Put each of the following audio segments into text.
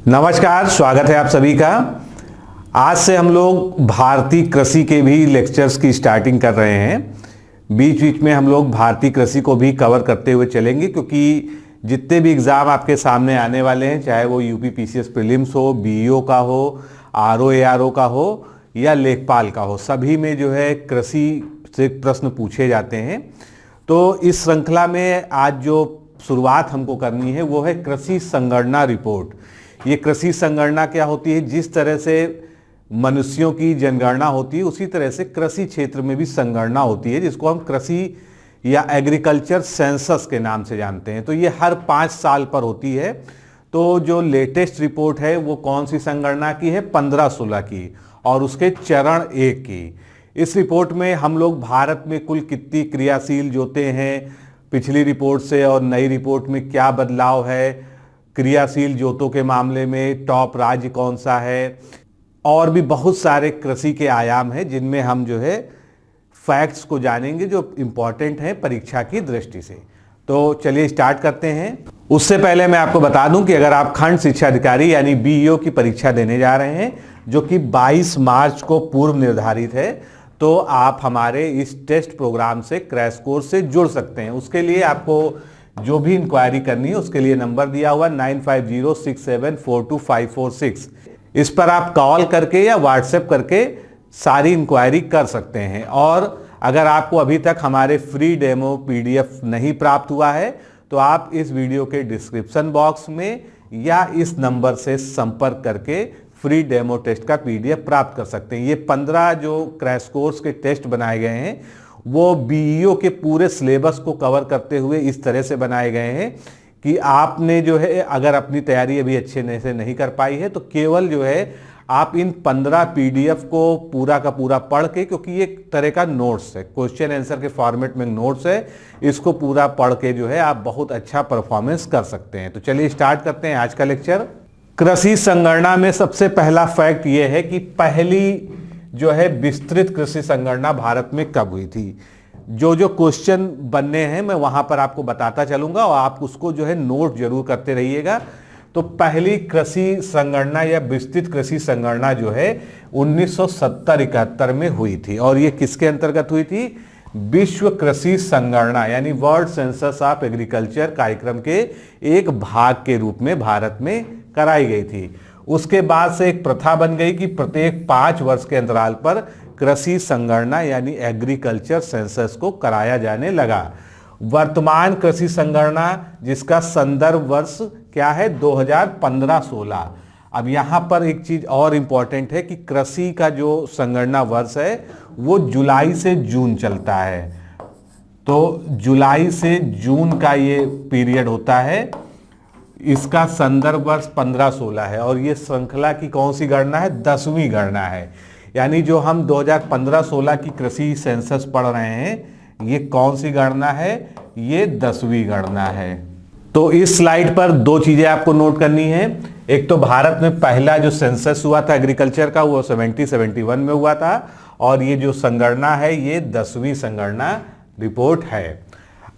नमस्कार, स्वागत है आप सभी का। आज से हम लोग भारतीय कृषि के भी लेक्चर्स की स्टार्टिंग कर रहे हैं। बीच बीच में हम लोग भारतीय कृषि को भी कवर करते हुए चलेंगे, क्योंकि जितने भी एग्ज़ाम आपके सामने आने वाले हैं, चाहे वो यूपी पीसीएस प्रीलिम्स हो, बीईओ का हो, आरओ एआरओ का हो या लेखपाल का हो, सभी में जो है कृषि से प्रश्न पूछे जाते हैं। तो इस श्रृंखला में आज जो शुरुआत हमको करनी है वो है कृषि संगणना रिपोर्ट। ये कृषि संगणना क्या होती है? जिस तरह से मनुष्यों की जनगणना होती है उसी तरह से कृषि क्षेत्र में भी संगणना होती है, जिसको हम कृषि या एग्रीकल्चर सेंसस के नाम से जानते हैं। तो ये हर 5 साल पर होती है। तो जो लेटेस्ट रिपोर्ट है वो कौन सी संगणना की है? 15-16 की, और उसके चरण 1 की। इस रिपोर्ट में हम लोग भारत में कुल कितनी क्रियाशील जोतें हैं पिछली रिपोर्ट से और नई रिपोर्ट में क्या बदलाव है, क्रियाशील जोतों के मामले में टॉप राज्य कौन सा है, और भी बहुत सारे कृषि के आयाम हैं जिनमें हम जो है फैक्ट्स को जानेंगे जो इम्पॉर्टेंट हैं परीक्षा की दृष्टि से। तो चलिए स्टार्ट करते हैं। उससे पहले मैं आपको बता दूं कि अगर आप खंड शिक्षा अधिकारी यानी बीईओ की परीक्षा देने जा रहे हैं, जो कि 22 मार्च को पूर्व निर्धारित है, तो आप हमारे इस टेस्ट प्रोग्राम से क्रैश कोर्स से जुड़ सकते हैं। उसके लिए आपको जो भी इंक्वायरी करनी है उसके लिए नंबर दिया हुआ 9506742546। इस पर आप कॉल करके या व्हाट्सएप करके सारी इंक्वायरी कर सकते हैं। और अगर आपको अभी तक हमारे फ्री डेमो पीडीएफ नहीं प्राप्त हुआ है तो आप इस वीडियो के डिस्क्रिप्शन बॉक्स में या इस नंबर से संपर्क करके फ्री डेमो टेस्ट का पीडीएफ प्राप्त कर सकते हैं। ये 15 जो क्रैश कोर्स के टेस्ट बनाए गए हैं वो बीईओ के पूरे सिलेबस को कवर करते हुए इस तरह से बनाए गए हैं कि आपने जो है अगर अपनी तैयारी अभी अच्छे से नहीं कर पाई है तो केवल जो है आप इन 15 पीडीएफ को पूरा का पूरा पढ़ के, क्योंकि ये एक तरह का नोट्स है, क्वेश्चन आंसर के फॉर्मेट में नोट्स है, इसको पूरा पढ़ के जो है आप बहुत अच्छा परफॉर्मेंस कर सकते हैं। तो चलिए स्टार्ट करते हैं आज का लेक्चर। कृषि संगणना में सबसे पहला फैक्ट ये है कि पहली जो है विस्तृत कृषि संगणना भारत में कब हुई थी। जो क्वेश्चन बनने हैं मैं वहां पर आपको बताता चलूंगा और आप उसको जो है नोट जरूर करते रहिएगा। तो पहली कृषि संगणना या विस्तृत कृषि संगणना जो है 1970-71 में हुई थी, और ये किसके अंतर्गत हुई थी? विश्व कृषि संगणना यानी वर्ल्ड सेंसस ऑफ एग्रीकल्चर कार्यक्रम के एक भाग के रूप में भारत में कराई गई थी। उसके बाद से एक प्रथा बन गई कि प्रत्येक 5 वर्ष के अंतराल पर कृषि संगणना यानी एग्रीकल्चर सेंसस को कराया जाने लगा। वर्तमान कृषि संगणना जिसका संदर्भ वर्ष क्या है? 2015-16। अब यहाँ पर एक चीज और इम्पॉर्टेंट है कि कृषि का जो संगणना वर्ष है वो जुलाई से जून चलता है। तो जुलाई से जून का ये पीरियड होता है। इसका संदर्भ वर्ष 15-16 है, और ये श्रृंखला की कौन सी गणना है? 10वीं गणना है। यानी जो हम 2015-16 की कृषि सेंसस पढ़ रहे हैं ये कौन सी गणना है? ये 10वीं गणना है। तो इस स्लाइड पर 2 चीजें आपको नोट करनी है। एक तो भारत में पहला जो सेंसस हुआ था एग्रीकल्चर का वो 70-71 में हुआ था, और ये जो संगणना है ये 10वीं संगणना रिपोर्ट है।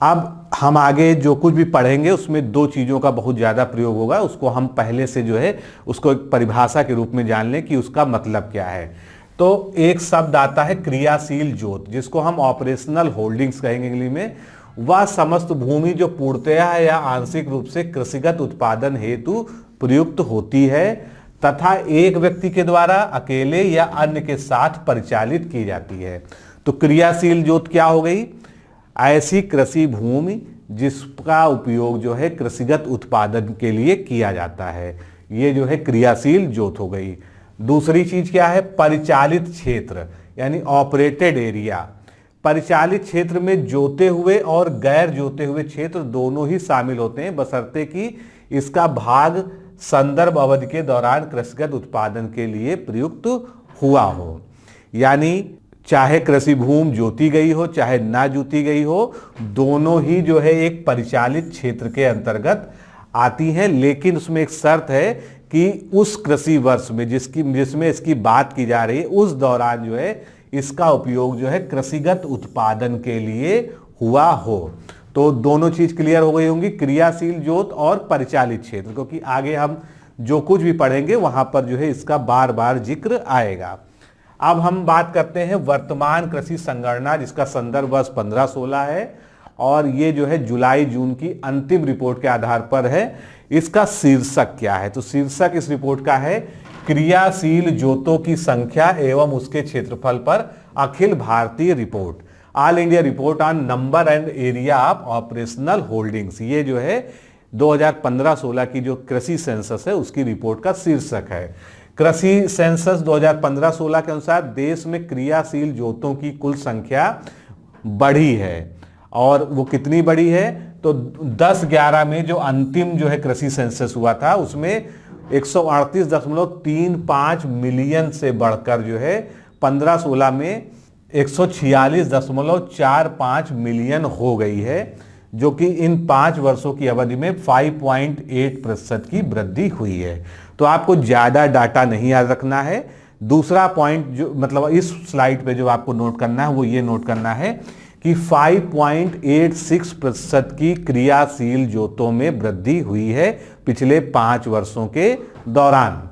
अब हम आगे जो कुछ भी पढ़ेंगे उसमें 2 चीज़ों का बहुत ज़्यादा प्रयोग होगा, उसको हम पहले से जो है उसको एक परिभाषा के रूप में जान लें कि उसका मतलब क्या है। तो एक शब्द आता है क्रियाशील जोत, जिसको हम ऑपरेशनल होल्डिंग्स कहेंगे इंग्लिश में। वह समस्त भूमि जो पूर्णतया या आंशिक रूप से कृषिगत उत्पादन हेतु प्रयुक्त होती है तथा एक व्यक्ति के द्वारा अकेले या अन्य के साथ परिचालित की जाती है। तो क्रियाशील जोत क्या हो गई? ऐसी कृषि भूमि जिसका उपयोग जो है कृषिगत उत्पादन के लिए किया जाता है, ये जो है क्रियाशील जोत हो गई। दूसरी चीज क्या है? परिचालित क्षेत्र यानी ऑपरेटेड एरिया। परिचालित क्षेत्र में जोते हुए और गैर जोते हुए क्षेत्र दोनों ही शामिल होते हैं, बशर्ते कि इसका भाग संदर्भ अवधि के दौरान कृषिगत उत्पादन के लिए प्रयुक्त हुआ हो। यानी चाहे कृषि भूमि जोती गई हो चाहे ना जोती गई हो, दोनों ही जो है एक परिचालित क्षेत्र के अंतर्गत आती हैं। लेकिन उसमें एक शर्त है कि उस कृषि वर्ष में जिसमें इसकी बात की जा रही है उस दौरान जो है इसका उपयोग जो है कृषिगत उत्पादन के लिए हुआ हो। तो दोनों चीज क्लियर हो गई होंगी, क्रियाशील जोत और परिचालित क्षेत्र, क्योंकि आगे हम जो कुछ भी पढ़ेंगे वहां पर जो है इसका बार बार जिक्र आएगा। अब हम बात करते हैं वर्तमान कृषि संगणना, जिसका संदर्भ वर्ष 15-16 है और ये जो है जुलाई जून की अंतिम रिपोर्ट के आधार पर है। इसका शीर्षक क्या है? तो शीर्षक इस रिपोर्ट का है क्रियाशील जोतों की संख्या एवं उसके क्षेत्रफल पर Akhil Bharatiya report, all India report on number and area of operational holdings. ये जो है 2015-16 की जो कृषि सेंसस है उसकी रिपोर्ट का शीर्षक है। कृषि सेंसस 2015-16 के अनुसार देश में क्रियाशील जोतों की कुल संख्या बढ़ी है और वो कितनी बढ़ी है? तो 10/11 में जो अंतिम जो है कृषि सेंसस हुआ था उसमें 138.35 मिलियन से बढ़कर जो है 15-16 में 146.45 मिलियन हो गई है, जो कि इन 5 वर्षों की अवधि में 5.8% की वृद्धि हुई है। तो आपको ज्यादा डाटा नहीं याद रखना है। दूसरा पॉइंट जो मतलब इस स्लाइड पे जो आपको नोट करना है वो ये नोट करना है कि 5.86% की क्रियाशील जोतों में वृद्धि हुई है पिछले 5 वर्षों के दौरान।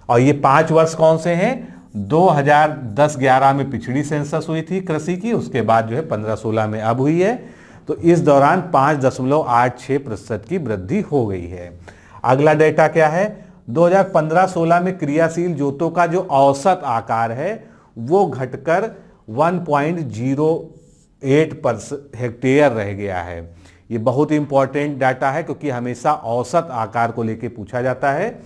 और ये 5 वर्ष कौन से हैं? 2010-11 में पिछड़ी सेंसस हुई थी कृषि की, उसके बाद जो है 15-16 में अब हुई है। तो इस दौरान 5.86% की वृद्धि हो गई है। अगला डेटा क्या है? 2015-16 में क्रियाशील जोतों का जो औसत आकार है वो घटकर 1.08 हेक्टेयर रह गया है। ये बहुत इंपॉर्टेंट डाटा है क्योंकि हमेशा औसत आकार को लेके पूछा जाता है।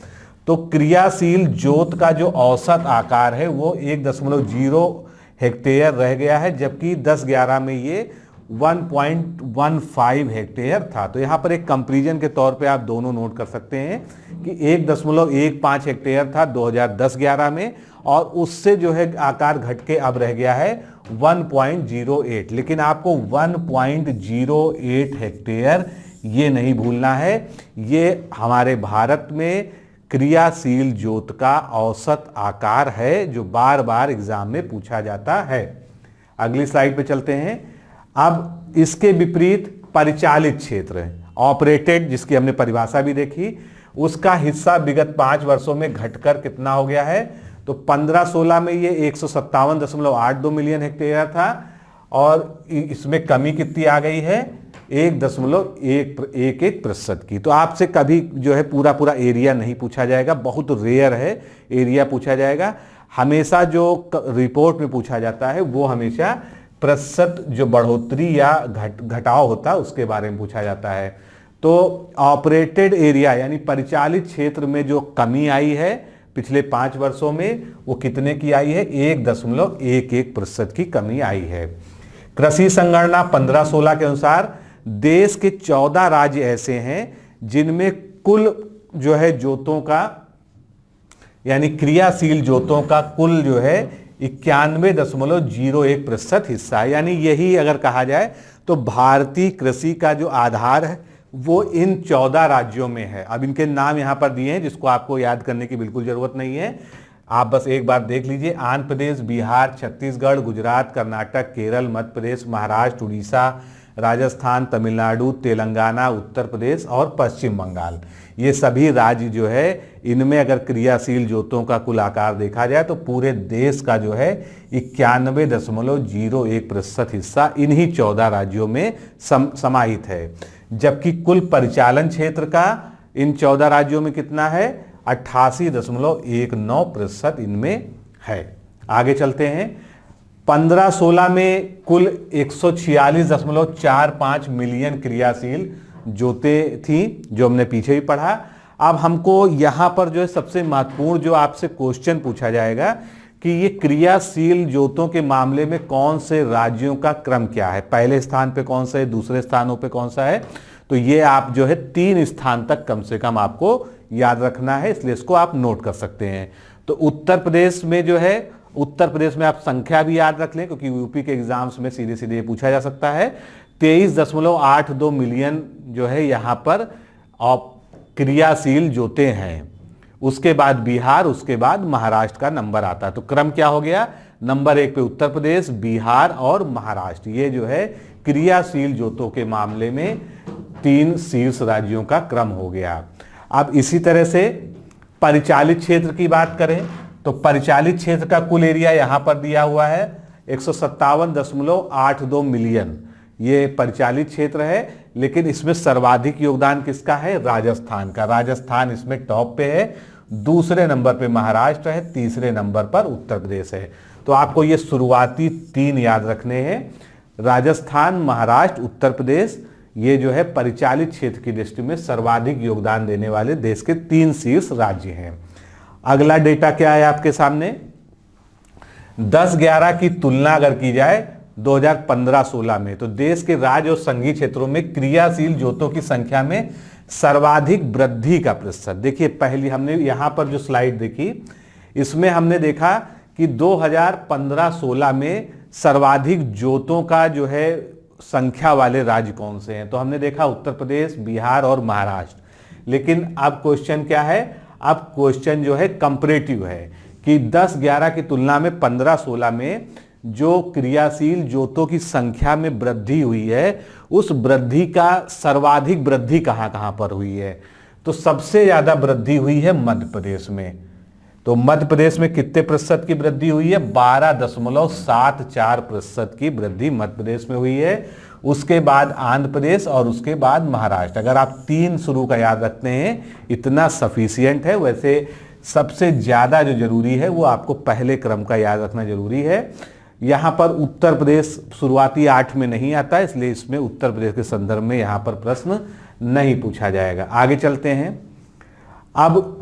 तो क्रियाशील जोत का जो औसत आकार है वो 1.0 हेक्टेयर रह गया है, जबकि 10-11 में ये 1.15 हेक्टेयर था। तो यहाँ पर एक कंपैरिजन के तौर पे आप दोनों नोट कर सकते हैं कि 1.15 हेक्टेयर था 2010-11 में और उससे जो है आकार घट के अब रह गया है 1.08। लेकिन आपको 1.08 हेक्टेयर ये नहीं भूलना है, ये हमारे भारत में क्रियाशील जोत का औसत आकार है जो बार बार एग्जाम में पूछा जाता है। अगली स्लाइड पे चलते हैं। अब इसके विपरीत परिचालित क्षेत्र, ऑपरेटेड, जिसकी हमने परिभाषा भी देखी, उसका हिस्सा विगत 5 वर्षों में घटकर कितना हो गया है? तो 15-16 में ये 157.82 मिलियन हेक्टेयर था और इसमें कमी कितनी आ गई है? 1.11% की। तो आपसे कभी जो है पूरा पूरा एरिया नहीं पूछा जाएगा, बहुत रेयर है एरिया पूछा जाएगा। हमेशा जो रिपोर्ट में पूछा जाता है वो हमेशा प्रतिशत जो बढ़ोतरी या घटाव होता है उसके बारे में पूछा जाता है। तो ऑपरेटेड एरिया यानी परिचालित क्षेत्र में जो कमी आई है पिछले 5 वर्षों में वो कितने की आई है? 1.11% की कमी आई है। कृषि संगणना 15-16 के अनुसार देश के 14 राज्य ऐसे हैं जिनमें कुल जो है जोतों का यानी क्रियाशील जोतों का कुल जो है 91.01% हिस्सा है। यानी यही अगर कहा जाए तो भारतीय कृषि का जो आधार है वो इन 14 राज्यों में है। अब इनके नाम यहां पर दिए हैं जिसको आपको याद करने की बिल्कुल जरूरत नहीं है, आप बस एक बार देख लीजिए। आंध्र प्रदेश, बिहार, छत्तीसगढ़, गुजरात, कर्नाटक, केरल, मध्य प्रदेश, महाराष्ट्र, उड़ीसा, राजस्थान, तमिलनाडु, तेलंगाना, उत्तर प्रदेश और पश्चिम बंगाल, ये सभी राज्य जो है इनमें अगर क्रियाशील जोतों का कुल आकार देखा जाए तो पूरे देश का जो है 91.01% हिस्सा इन्हीं 14 राज्यों में समाहित है। जबकि कुल परिचालन क्षेत्र का इन 14 राज्यों में कितना है? 88.19% इनमें है। आगे चलते हैं। 15-16 में कुल 146.45 मिलियन क्रियाशील जोतें थी, जो हमने पीछे भी पढ़ा। अब हमको यहां पर जो है सबसे महत्वपूर्ण जो आपसे क्वेश्चन पूछा जाएगा कि ये क्रियाशील जोतों के मामले में कौन से राज्यों का क्रम क्या है, पहले स्थान पे कौन सा है, दूसरे स्थानों पे कौन सा है। तो ये आप जो है 3 स्थान तक कम से कम आपको याद रखना है, इसलिए इसको आप नोट कर सकते हैं। तो उत्तर प्रदेश में जो है, उत्तर प्रदेश में आप संख्या भी याद रख लें क्योंकि यूपी के एग्जाम्स में सीधे सीधे पूछा जा सकता है। 23.82 मिलियन जो है यहां पर क्रियाशील जोते हैं। उसके बाद बिहार, उसके बाद महाराष्ट्र का नंबर आता है। तो क्रम क्या हो गया? नंबर 1 पे उत्तर प्रदेश, बिहार और महाराष्ट्र, ये जो है क्रियाशील जोतों के मामले में 3 शीर्ष राज्यों का क्रम हो गया। अब इसी तरह से परिचालित क्षेत्र की बात करें तो परिचालित क्षेत्र का कुल एरिया यहां पर दिया हुआ है 157.82 मिलियन, ये परिचालित क्षेत्र है। लेकिन इसमें सर्वाधिक योगदान किसका है? राजस्थान का। राजस्थान इसमें टॉप पे है, दूसरे नंबर पे महाराष्ट्र है, तीसरे नंबर पर उत्तर प्रदेश है। तो आपको ये शुरुआती 3 याद रखने हैं, राजस्थान, महाराष्ट्र, उत्तर प्रदेश, ये जो है परिचालित क्षेत्र की दृष्टि में सर्वाधिक योगदान देने वाले देश के 3 शीर्ष राज्य हैं। अगला डेटा क्या है आपके सामने? 10-11 की तुलना अगर की जाए 2015-16 में, तो देश के राज्य और संघीय क्षेत्रों में क्रियाशील जोतों की संख्या में सर्वाधिक वृद्धि का प्रतिशत। देखिए, पहली हमने यहां पर जो स्लाइड देखी, इसमें हमने देखा कि 2015-16 में सर्वाधिक जोतों का जो है संख्या वाले राज्य कौन से हैं, तो हमने देखा उत्तर प्रदेश, बिहार और महाराष्ट्र। लेकिन अब क्वेश्चन क्या है? अब क्वेश्चन जो है कंपैरेटिव है कि 10-11 की तुलना में 15-16 में जो क्रियाशील जोतों की संख्या में वृद्धि हुई है, उस वृद्धि का सर्वाधिक वृद्धि कहां कहां पर हुई है? तो सबसे ज्यादा वृद्धि हुई है मध्य प्रदेश में। तो मध्य प्रदेश में कितने प्रतिशत की वृद्धि हुई है? 12.74% की वृद्धि मध्य प्रदेश में हुई है। उसके बाद आंध्र प्रदेश और उसके बाद महाराष्ट्र। अगर आप 3 शुरू का याद रखते हैं, इतना सफिशियंट है। वैसे सबसे ज्यादा जो जरूरी है वो आपको पहले क्रम का याद रखना जरूरी है। यहां पर उत्तर प्रदेश शुरुआती 8 में नहीं आता, इसलिए इसमें उत्तर प्रदेश के संदर्भ में यहां पर प्रश्न नहीं पूछा जाएगा। आगे चलते हैं। अब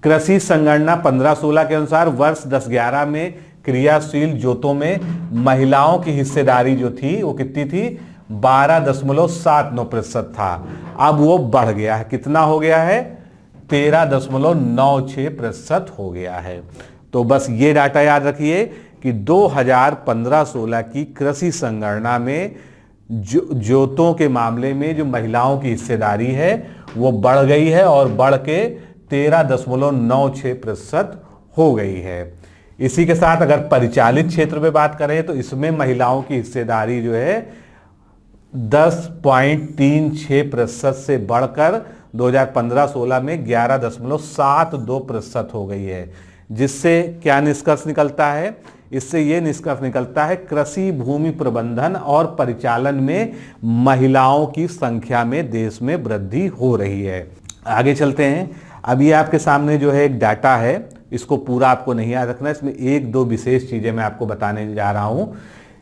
कृषि संगणना 15-16 के अनुसार वर्ष 10-11 में क्रियाशील जोतों में महिलाओं की हिस्सेदारी जो थी वो कितनी थी? 12.79% था। अब वो बढ़ गया है, कितना हो गया है? 13.96% हो गया है। तो बस ये डाटा याद रखिए कि 2015-16 की कृषि संगणना में जोतों के मामले में जो महिलाओं की हिस्सेदारी है वो बढ़ गई है और बढ़ के 13.96% हो गई है। इसी के साथ अगर परिचालित क्षेत्र में बात करें तो इसमें महिलाओं की हिस्सेदारी जो है 10.36% से बढ़कर 2015-16 में 11.72% हो गई है। जिससे क्या निष्कर्ष निकलता है? इससे यह निष्कर्ष निकलता है कृषि भूमि प्रबंधन और परिचालन में महिलाओं की संख्या में देश में वृद्धि हो रही है। आगे चलते हैं। अब ये आपके सामने जो है एक डाटा है, इसको पूरा आपको नहीं याद रखना, इसमें 1-2 विशेष चीजें मैं आपको बताने जा रहा हूं।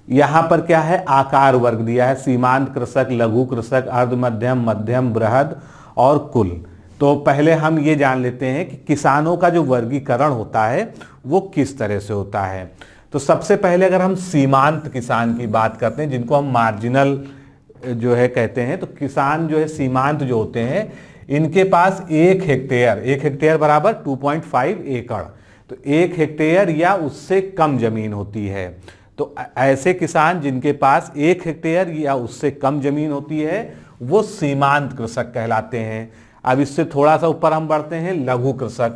यहां पर क्या है? आकार वर्ग दिया है, सीमांत कृषक, लघु कृषक, अर्ध मध्यम, मध्यम, बृहद और कुल। तो पहले हम ये जान लेते हैं कि किसानों का जो वर्गीकरण होता है वो किस तरह से होता है। तो सबसे पहले अगर हम सीमांत किसान की बात करते हैं, जिनको हम मार्जिनल जो है कहते हैं, तो किसान जो है सीमांत जो होते हैं, इनके पास 1 हेक्टेयर बराबर 2.5 एकड़, तो 1 हेक्टेयर या उससे कम जमीन होती है। तो ऐसे किसान जिनके पास 1 हेक्टेयर या उससे कम जमीन होती है वो सीमांत कृषक कहलाते हैं। अब इससे थोड़ा सा ऊपर हम बढ़ते हैं, लघु कृषक।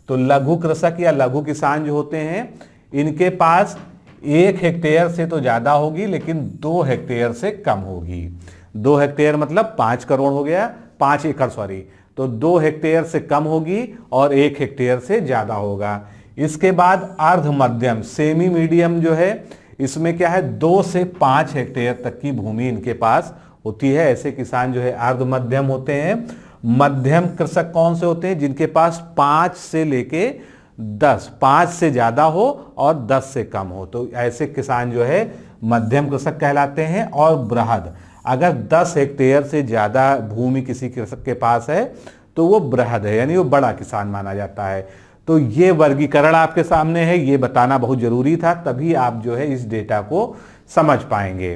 तो लघु कृषक या लघु किसान जो होते हैं, इनके पास 1 हेक्टेयर से तो ज्यादा होगी लेकिन 2 हेक्टेयर से कम होगी। 2 हेक्टेयर मतलब 5 करोड़ हो गया, 5 एकड़ सॉरी, तो 2 हेक्टेयर से कम होगी और 1 हेक्टेयर से ज्यादा होगा। इसके बाद अर्ध मध्यम, सेमी मीडियम जो है, इसमें क्या है? 2 से 5 हेक्टेयर तक की भूमि इनके पास होती है। ऐसे किसान जो है अर्ध मध्यम होते हैं। मध्यम कृषक कौन से होते हैं? जिनके पास 5 से लेके 10, 5 से ज्यादा हो और 10 से कम हो, तो ऐसे किसान जो है मध्यम कृषक कहलाते हैं। और बृहद, अगर 10 हेक्टेयर से ज्यादा भूमि किसी कृषक के पास है तो वो बृहद है, यानी वो बड़ा किसान माना जाता है। तो ये वर्गीकरण आपके सामने है, ये बताना बहुत जरूरी था, तभी आप जो है इस डेटा को समझ पाएंगे।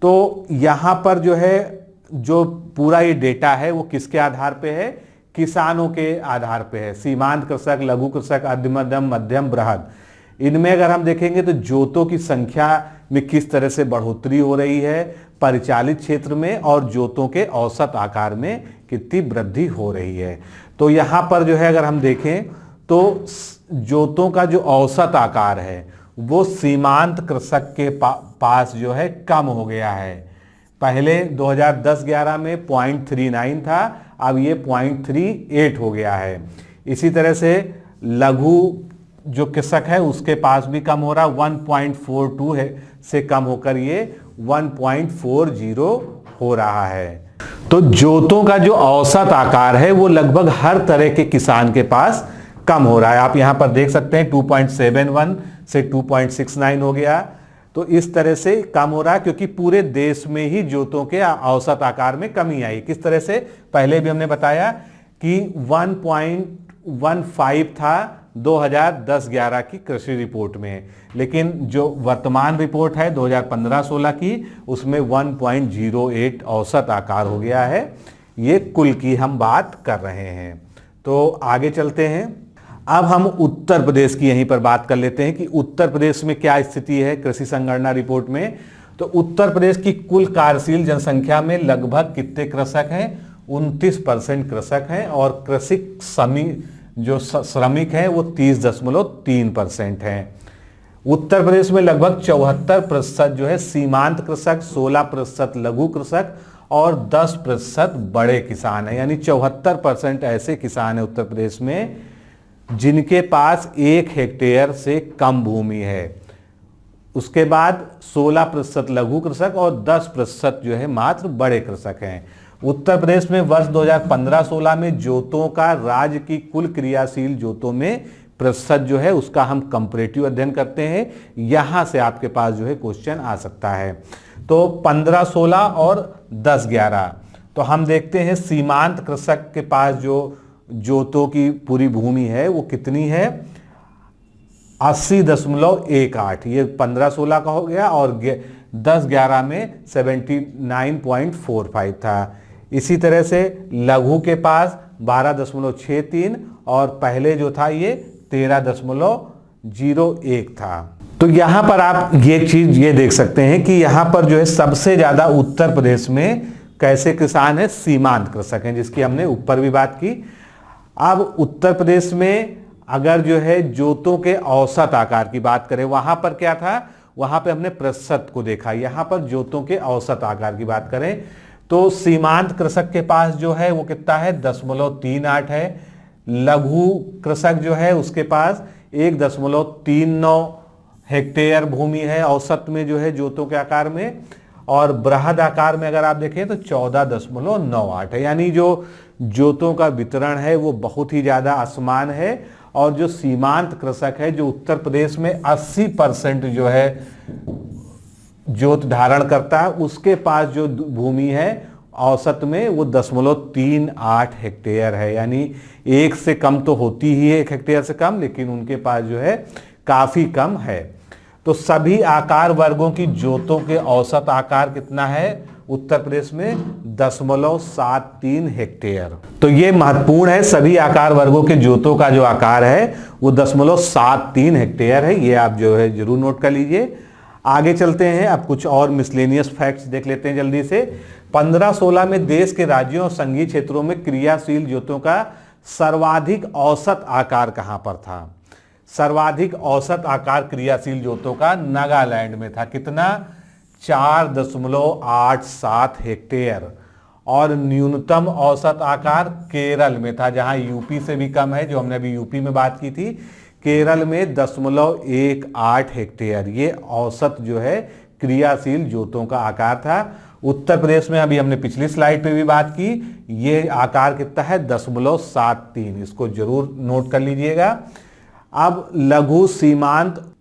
तो यहां पर जो है जो पूरा ये डेटा है वो किसके आधार पे है? किसानों के आधार पे है। सीमांत कृषक, लघु कृषक, अर्ध मध्यम, मध्यम, बृहद, इनमें अगर हम देखेंगे तो जोतों की संख्या में किस तरह से बढ़ोतरी हो रही है परिचालित क्षेत्र में, और जोतों के औसत आकार में कितनी वृद्धि हो रही है। तो यहां पर जो है अगर हम देखें तो जोतों का जो औसत आकार है वो सीमांत कृषक के पास जो है कम हो गया है। पहले 2010-11 में 0.39 था, अब ये 0.38 हो गया है। इसी तरह से लघु जो कृषक है उसके पास भी कम हो रहा है, 1.42 है से कम होकर ये 1.40 हो रहा है। तो जोतों का जो औसत आकार है वो लगभग हर तरह के किसान के पास कम हो रहा है। आप यहां पर देख सकते हैं 2.71 से 2.69 हो गया। तो इस तरह से कम हो रहा है क्योंकि पूरे देश में ही जोतों के औसत आकार में कमी आई। किस तरह से, पहले भी हमने बताया कि 1.15 था 2010-11 की कृषि रिपोर्ट में, लेकिन जो वर्तमान रिपोर्ट है 2015-16 की उसमें 1.08 औसत आकार हो गया है। ये कुल की हम बात कर रहे हैं। तो आगे चलते हैं। अब हम उत्तर प्रदेश की यहीं पर बात कर लेते हैं कि उत्तर प्रदेश में क्या स्थिति है कृषि संगणना रिपोर्ट में। तो उत्तर प्रदेश की कुल कार्यशील जनसंख्या में लगभग कितने कृषक हैं? 29% कृषक हैं और कृषि जो श्रमिक हैं वो 30.3% हैं। उत्तर प्रदेश में लगभग 74% जो है सीमांत कृषक, 16% लघु कृषक और 10% बड़े किसान हैं। यानी 74% ऐसे किसान हैं उत्तर प्रदेश में जिनके पास 1 हेक्टेयर से कम भूमि है। उसके बाद 16% लघु कृषक और 10% जो है मात्र बड़े कृषक हैं। उत्तर प्रदेश में वर्ष 2015-16 में जोतों का राज्य की कुल क्रियाशील जोतों में प्रतिशत जो है उसका हम कंपैरेटिव अध्ययन करते हैं। यहां से आपके पास जो है क्वेश्चन आ सकता है। तो 15-16 और 10-11 तो हम देखते हैं सीमांत कृषक के पास जो जोतों की पूरी भूमि है वो कितनी है? 80.18। ये 15-16 का हो गया और 10-11 में 79.45 था। इसी तरह से लघु के पास 12.63 और पहले जो था ये 13.01 था। तो यहां पर आप ये चीज ये देख सकते हैं कि यहां पर जो है सबसे ज्यादा उत्तर प्रदेश में कैसे किसान है? सीमांत कृषक हैं, जिसकी हमने ऊपर भी बात की। अब उत्तर प्रदेश में अगर जो है जोतों के औसत आकार की बात करें, वहां पर क्या था? वहां पे हमने प्रतिशत को देखा। यहां पर जोतों के औसत आकार की बात करें तो सीमांत कृषक के पास जो है वो कितना है? 0.38 है। लघु कृषक जो है उसके पास 1.39 हेक्टेयर भूमि है औसत में जो है जोतों के आकार में, और बृहद आकार में अगर आप देखें तो 14.98 है। यानी जो जोतों का वितरण है वो बहुत ही ज्यादा असमान है। और जो सीमांत कृषक है जो उत्तर प्रदेश में 80% जो है जोत धारण करता है, उसके पास जो भूमि है औसत में वो 0.38 हेक्टेयर है। यानी 1 से कम तो होती ही है, 1 हेक्टेयर से कम, लेकिन उनके पास जो है काफी कम है। तो सभी आकार वर्गों की जोतों के औसत आकार कितना है उत्तर प्रदेश में? 0.73 हेक्टेयर। तो ये महत्वपूर्ण है, सभी आकार वर्गों के जोतों का जो आकार है वो 0.73 हेक्टेयर है। ये आप जो है जरूर नोट कर लीजिए। आगे चलते हैं, अब कुछ और मिसलेनियस फैक्ट्स देख लेते हैं जल्दी से। 15-16 में देश के राज्यों और संघीय क्षेत्रों में क्रियाशील जोतों का सर्वाधिक औसत आकार कहां पर था? सर्वाधिक औसत आकार क्रियाशील जोतों का नागालैंड में था। कितना? 4.87 हेक्टेयर। और न्यूनतम औसत आकार केरल में था, जहां यूपी से भी कम है, जो हमने अभी यूपी में बात की थी। केरल में 0.18 हेक्टेयर ये औसत जो है क्रियाशील जोतों का आकार था। उत्तर प्रदेश में अभी हमने पिछली स्लाइड पे भी बात की, ये आकार कितना है? 0.73। इसको जरूर नोट कर लीजिएगा। अब लघु सीमांत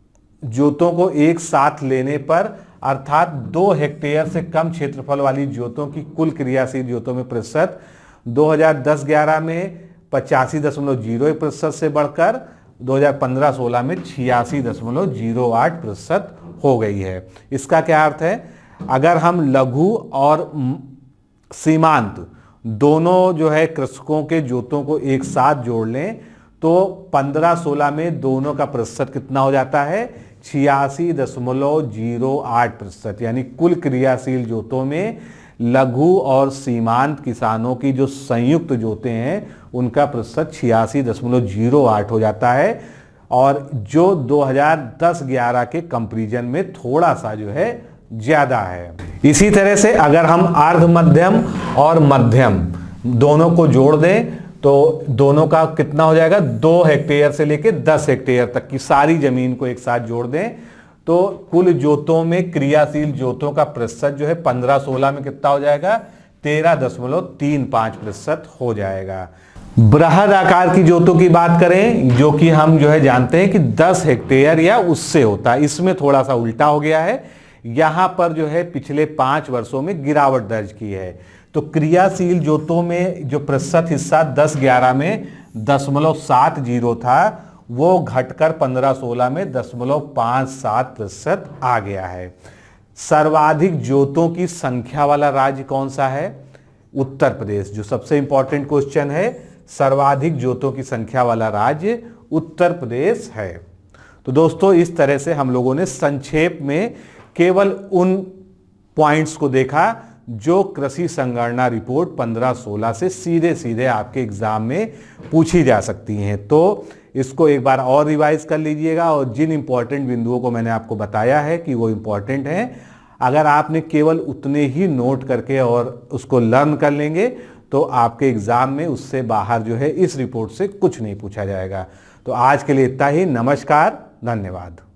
जोतों को एक साथ लेने पर अर्थात 2 हेक्टेयर से कम क्षेत्रफल वाली जोतों की कुल क्रियाशील जोतों में प्रतिशत 2010-11 में 85.01% से बढ़कर 2015-16 में 86.08% हो गई है। इसका क्या अर्थ है? अगर हम लघु और सीमांत दोनों जो है कृषकों के जोतों को एक साथ जोड़ लें तो 15-16 में दोनों का प्रतिशत कितना हो जाता है? 86.08%। यानी कुल क्रियाशील जोतों में लघु और सीमांत किसानों की जो संयुक्त जोतें हैं उनका प्रतिशत 86.08 हो जाता है, और जो 2010-11 के कंपैरिजन में थोड़ा सा जो है ज्यादा है। इसी तरह से अगर हम अर्ध मध्यम और मध्यम दोनों को जोड़ दें तो दोनों का कितना हो जाएगा, 2 हेक्टेयर से लेके 10 हेक्टेयर तक की सारी जमीन को एक साथ जोड़ दें तो कुल जोतों में क्रियाशील जोतों का प्रतिशत जो है 15-16 में कितना हो जाएगा, 13.35% हो जाएगा। बृहद आकार की जोतों की बात करें, जो कि हम जो है जानते हैं कि 10 हेक्टेयर या उससे होता है, इसमें थोड़ा सा उल्टा हो गया है। यहां पर जो है पिछले 5 वर्षों में गिरावट दर्ज की है। तो क्रियाशील जोतों में जो प्रतिशत हिस्सा 10-11 में 0.70 था, वो घटकर 15-16 में 0.57% आ गया है। सर्वाधिक जोतों की संख्या वाला राज्य कौन सा है, उत्तर प्रदेश। जो सबसे इंपॉर्टेंट क्वेश्चन है, सर्वाधिक जोतों की संख्या वाला राज्य उत्तर प्रदेश है। तो दोस्तों इस तरह से हम लोगों ने संक्षेप में केवल उन पॉइंट्स को देखा जो कृषि संगणना रिपोर्ट 15-16 से सीधे सीधे आपके एग्जाम में पूछी जा सकती हैं। तो इसको एक बार और रिवाइज कर लीजिएगा, और जिन इंपॉर्टेंट बिंदुओं को मैंने आपको बताया है कि वो इंपॉर्टेंट हैं, अगर आपने केवल उतने ही नोट करके और उसको लर्न कर लेंगे तो आपके एग्जाम में उससे बाहर जो है इस रिपोर्ट से कुछ नहीं पूछा जाएगा। तो आज के लिए इतना ही। नमस्कार, धन्यवाद।